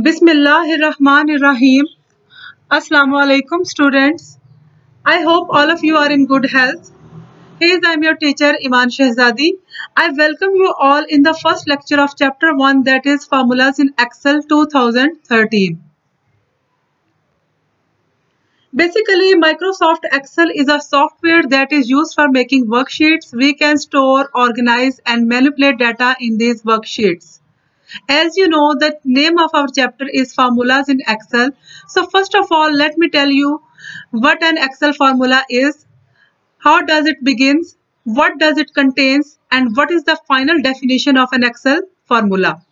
Bismillahirrahmanirrahim. Assalamu alaikum students. I hope all of you are in good health. Here I am your teacher Iman Shehzadi. I welcome you all in the first lecture of chapter 1, that is Formulas in Excel 2013. Basically, Microsoft Excel is a software that is used for making worksheets. We can store, organize and manipulate data in these worksheets. As you know, the name of our chapter is Formulas in Excel. So first of all, let me tell you what an Excel formula is, how does it begins, what does it contains, and what is the final definition of an Excel formula.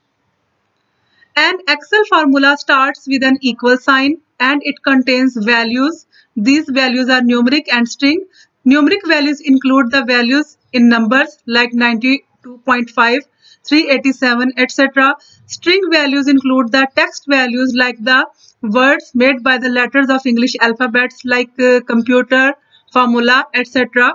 An Excel formula starts with an equal sign and it contains values. These values are numeric and string. Numeric values include the values in numbers like 92.5, 387, etc. String values include the text values like the words made by the letters of English alphabets like computer, formula, etc.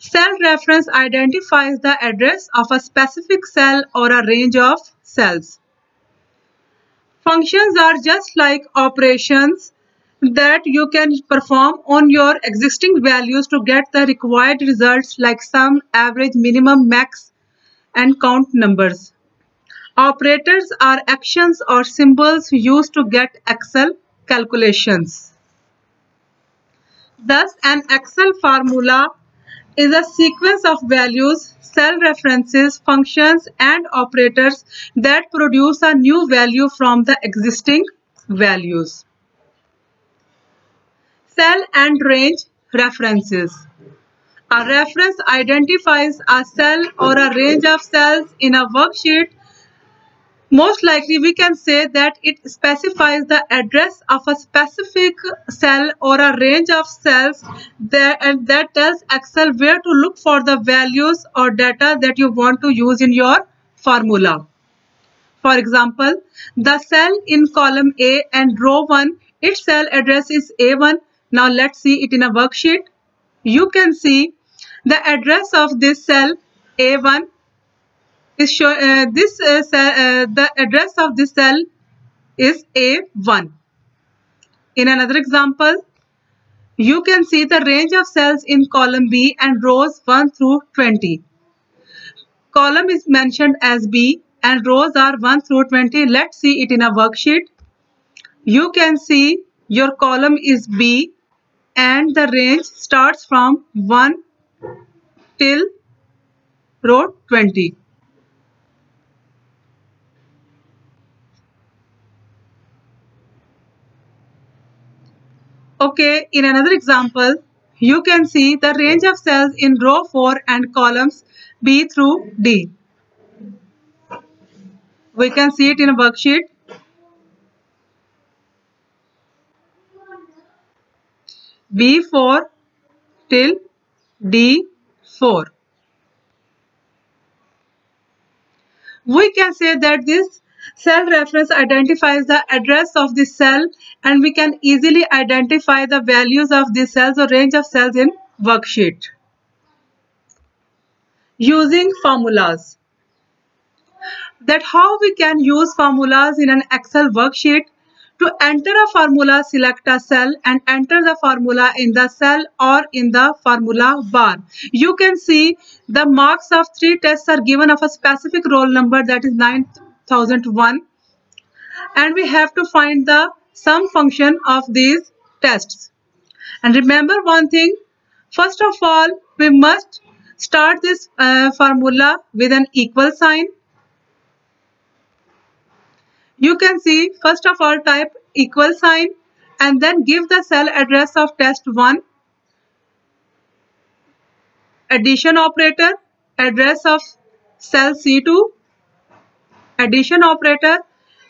Cell reference identifies the address of a specific cell or a range of cells. Functions are just like operations that you can perform on your existing values to get the required results like sum, average, minimum, max, and count numbers. Operators are actions or symbols used to get Excel calculations. Thus, an Excel formula is a sequence of values, cell references, functions, and operators that produce a new value from the existing values. Cell and range references. A reference identifies a cell or a range of cells in a worksheet. Most likely, we can say that it specifies the address of a specific cell or a range of cells and that tells Excel where to look for the values or data that you want to use in your formula. For example, the cell in column A and row 1, its cell address is A1. Now let's see it in a worksheet. You can see the address of this cell A1 is the address of this cell is A1. In another example, you can see the range of cells in column B and rows 1 through 20. Column is mentioned as B and rows are 1 through 20. Let's see it in a worksheet. You can see your column is B and the range starts from 1 till row 20. Okay, in another example, you can see the range of cells in row 4 and columns B through D. We can see it in a worksheet. B4 till D4. We can say that this cell reference identifies the address of the cell and we can easily identify the values of the cells or range of cells in worksheet. Using formulas. That how we can use formulas in an Excel worksheet. To enter a formula, select a cell and enter the formula in the cell or in the formula bar. You can see the marks of 3 tests are given of a specific roll number, that is 9001, and we have to find the sum function of these tests. And remember one thing, first of all, we must start this formula with an equal sign. You can see, first of all, type equal sign and then give the cell address of test 1, addition operator, address of cell C2, addition operator,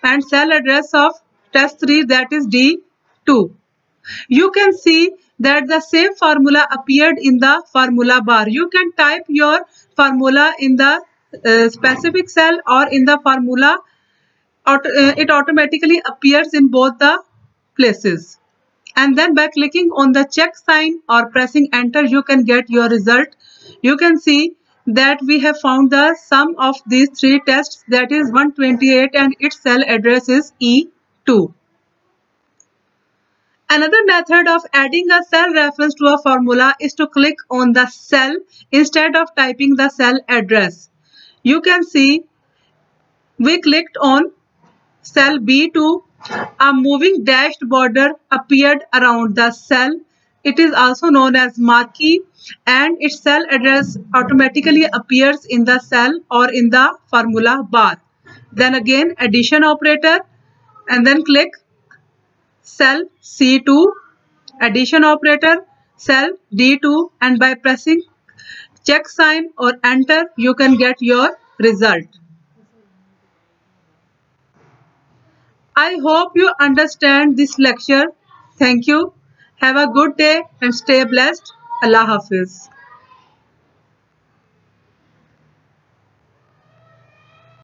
and cell address of test 3, that is D2. You can see that the same formula appeared in the formula bar. You can type your formula in the specific cell or in the formula. It automatically appears in both the places. And then by clicking on the check sign or pressing enter, you can get your result. You can see that we have found the sum of these three tests, that is 128, and its cell address is E2. Another method of adding a cell reference to a formula is to click on the cell instead of typing the cell address. You can see we clicked on cell B2. A moving dashed border appeared around the cell. It is also known as marquee, and its cell address automatically appears in the cell or in the formula bar. Then again addition operator, and then click cell C2, addition operator, cell D2, and by pressing check sign or enter you can get your result. I hope you understand this lecture. Thank you. Have a good day and stay blessed. Allah Hafiz.